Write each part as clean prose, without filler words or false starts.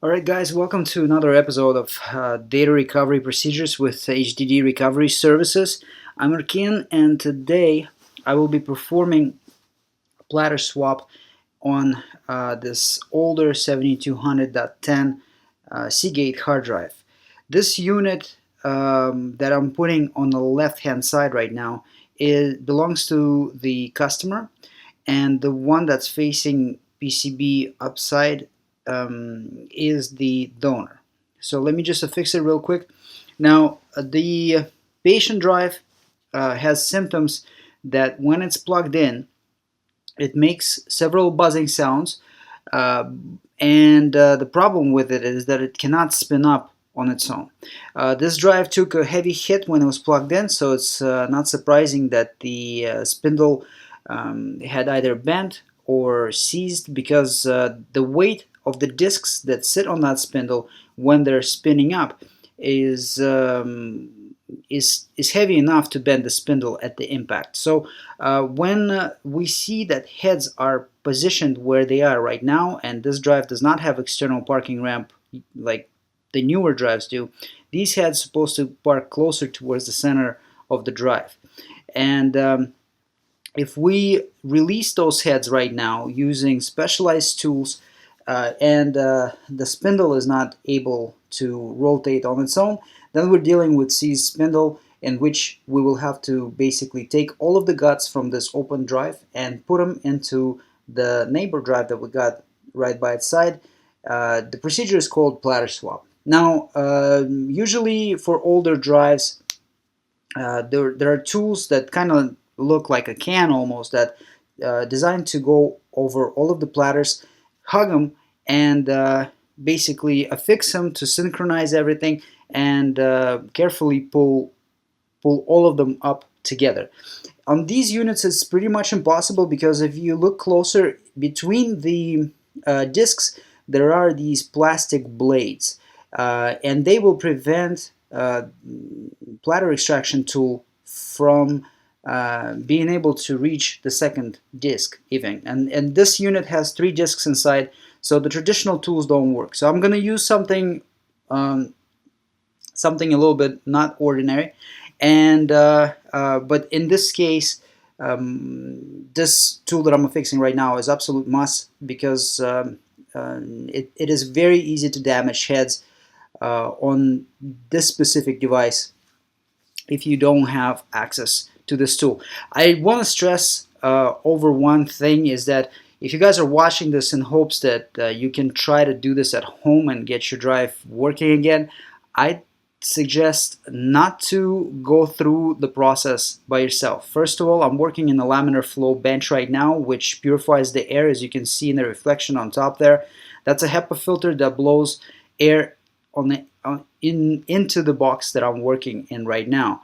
Alright guys, welcome to another episode of Data Recovery Procedures with HDD Recovery Services. I'm Erkin, and today I will be performing a platter swap on this older 7200.10 Seagate hard drive. This unit that I'm putting on the left hand side right now belongs to the customer, and the one that's facing PCB upside is the donor. So let me just affix it real quick. Now the patient drive has symptoms that when it's plugged in, it makes several buzzing sounds, uh, and the problem with it is that it cannot spin up on its own. This drive took a heavy hit when it was plugged in, so it's not surprising that the spindle had either bent or seized, because the weight of the discs that sit on that spindle when they're spinning up is is heavy enough to bend the spindle at the impact. So when we see that heads are positioned where they are right now, and this drive does not have external parking ramp like the newer drives do, these heads are supposed to park closer towards the center of the drive. And if we release those heads right now using specialized tools, and the spindle is not able to rotate on its own, then we're dealing with seized spindle, in which we will have to basically take all of the guts from this open drive and put them into the neighbor drive that we got right by its side. The procedure is called platter swap. Now, usually for older drives, there are tools that kind of look like a can almost, that designed to go over all of the platters, hug them, and basically affix them to synchronize everything, and carefully pull all of them up together. On these units, it's pretty much impossible, because if you look closer between the discs, there are these plastic blades, and they will prevent platter extraction tool from being able to reach the second disc even. And this unit has 3 discs inside, so the traditional tools don't work. So I'm going to use something a little bit not ordinary, and but in this case, this tool that I'm affixing right now is absolute must, because it is very easy to damage heads on this specific device if you don't have access to this tool. I want to stress over one thing, is that if you guys are watching this in hopes that you can try to do this at home and get your drive working again, I suggest not to go through the process by yourself. First of all, I'm working in a laminar flow bench right now, which purifies the air, as you can see in the reflection on top there. That's a HEPA filter that blows air into the box that I'm working in right now.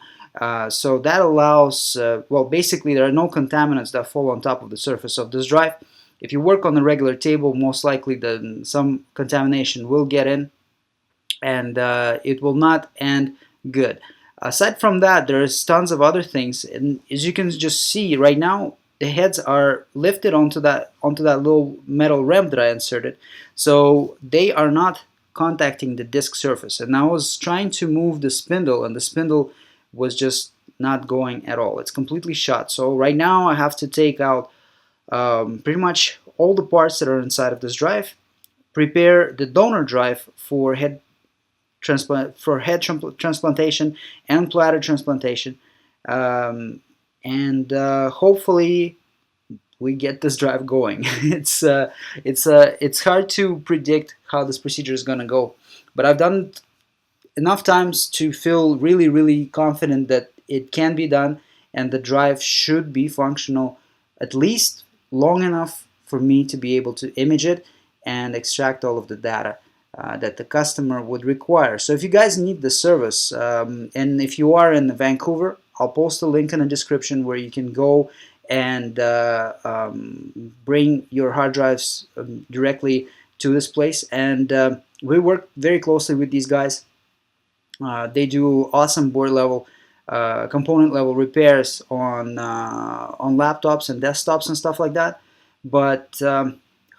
So that allows, well, basically there are no contaminants that fall on top of the surface of this drive. If you work on a regular table, most likely some contamination will get in, and it will not end good. Aside from that, there's tons of other things, and as you can just see right now, the heads are lifted onto that little metal ramp that I inserted, so they are not contacting the disc surface. And I was trying to move the spindle, and the spindle was just not going at all. It's completely shut. So right now I have to take out pretty much all the parts that are inside of this drive, prepare the donor drive for head transplantation and platter transplantation, and hopefully we get this drive going. It's hard to predict how this procedure is going to go, but I've done it enough times to feel really confident that it can be done, and the drive should be functional at least long enough for me to be able to image it and extract all of the data that the customer would require. So if you guys need the service, and if you are in Vancouver, I'll post a link in the description where you can go and bring your hard drives directly to this place. And we work very closely with these guys. They do awesome board level, component level repairs on laptops and desktops and stuff like that. But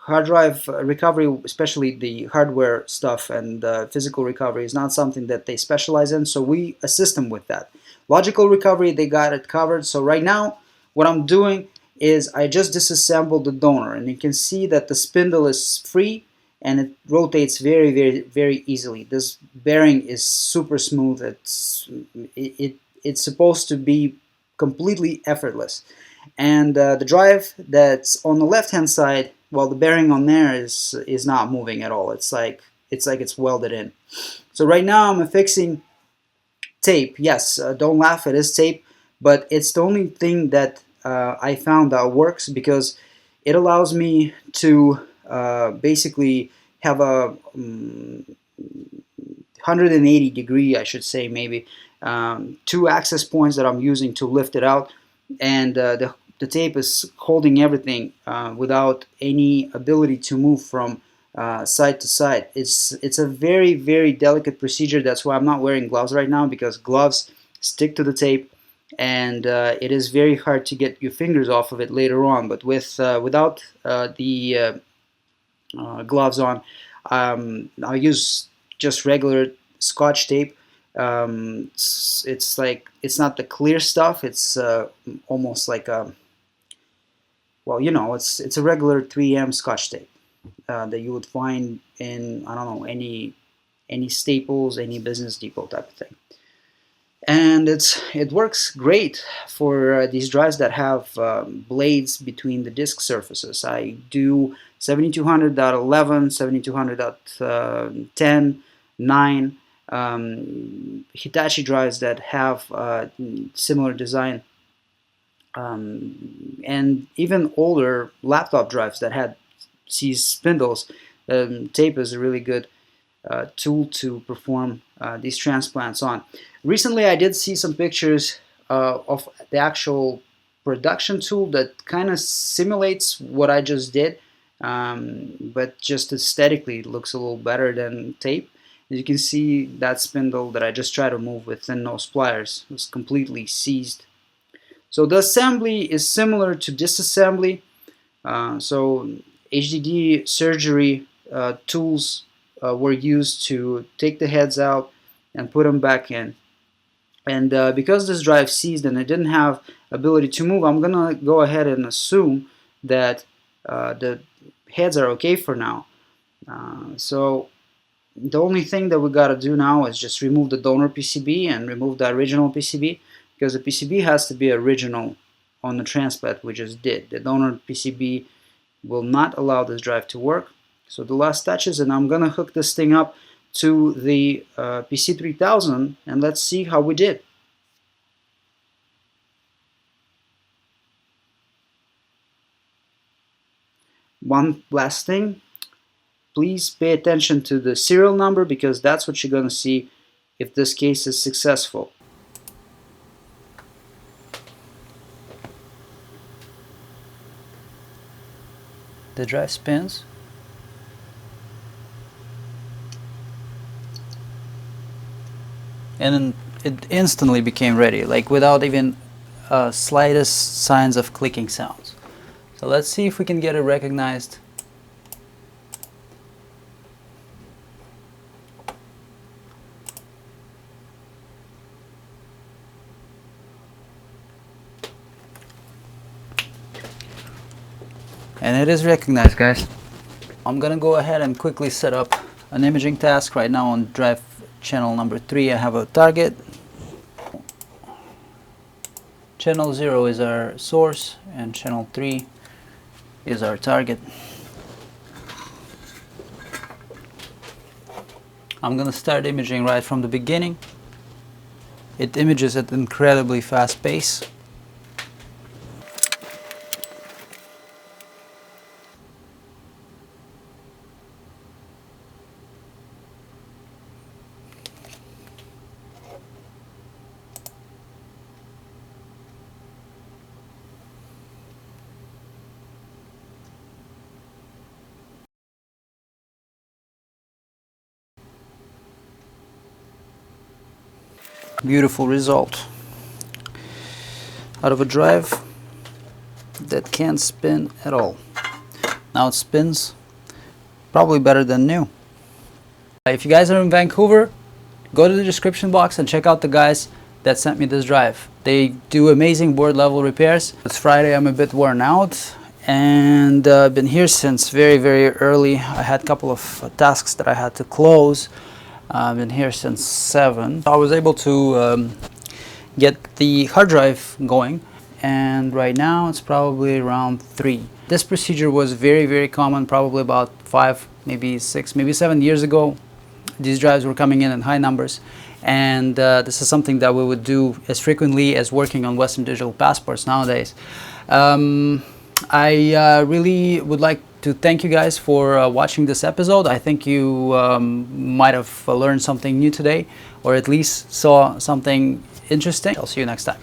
hard drive recovery, especially the hardware stuff and physical recovery, is not something that they specialize in, so we assist them with that. Logical recovery, they got it covered. So right now, what I'm doing is I just disassembled the donor, and you can see that the spindle is free and it rotates very, very, very easily. This bearing is super smooth. It's supposed to be completely effortless. And the drive that's on the left hand side, well, the bearing on there is not moving at all. It's welded in. So right now I'm affixing tape. Yes, don't laugh, it is tape, but it's the only thing that I found that works, because it allows me to basically have a 180 degree, I should say, maybe two access points that I'm using to lift it out, and the tape is holding everything without any ability to move from side to side. It's a very, very delicate procedure. That's why I'm not wearing gloves right now, because gloves stick to the tape, and it is very hard to get your fingers off of it later on. But without the gloves on, I'll use just regular Scotch tape. It's not the clear stuff. It's almost like a, well, you know, it's a regular 3M Scotch tape that you would find in, I don't know, any Staples, any Business Depot type of thing. And it works great for these drives that have blades between the disk surfaces. I do 7200.11, 7200.10, 9, Hitachi drives that have similar design, and even older laptop drives that had these spindles. Tape is a really good tool to perform these transplants on. Recently, I did see some pictures of the actual production tool that kind of simulates what I just did, but just aesthetically looks a little better than tape. As you can see, that spindle that I just tried to move with thin nose pliers was completely seized. So the assembly is similar to disassembly. So HDD surgery tools were used to take the heads out and put them back in. And because this drive seized and it didn't have ability to move, I'm gonna go ahead and assume that the heads are okay for now. So the only thing that we gotta do now is just remove the donor PCB and remove the original PCB, because the PCB has to be original on the transplant we just did. The donor PCB will not allow this drive to work. So the last touches, and I'm gonna hook this thing up to the PC3000, and let's see how we did. One last thing, please pay attention to the serial number, because that's what you're gonna see if this case is successful. The drive spins. And then it instantly became ready, like without even slightest signs of clicking sounds. So let's see if we can get it recognized. And it is recognized, guys. I'm gonna go ahead and quickly set up an imaging task right now on drive channel number 3. I have a target. Channel 0 is our source and channel 3 is our target. I'm gonna start imaging right from the beginning. It images at an incredibly fast pace. Beautiful result out of a drive that can't spin at all. Now it spins probably better than new. If you guys are in Vancouver, go to the description box and check out the guys that sent me this drive. They do amazing board level repairs. It's Friday, I'm a bit worn out, and I've been here since very early. I had a couple of tasks that I had to close. I've been here since 7. I was able to get the hard drive going, and right now it's probably around 3. This procedure was very common probably about 5, maybe 6, maybe 7 years ago. These drives were coming in high numbers, and this is something that we would do as frequently as working on Western Digital passports nowadays. I really would like to thank you guys for watching this episode. I think you might have learned something new today, or at least saw something interesting. I'll see you next time.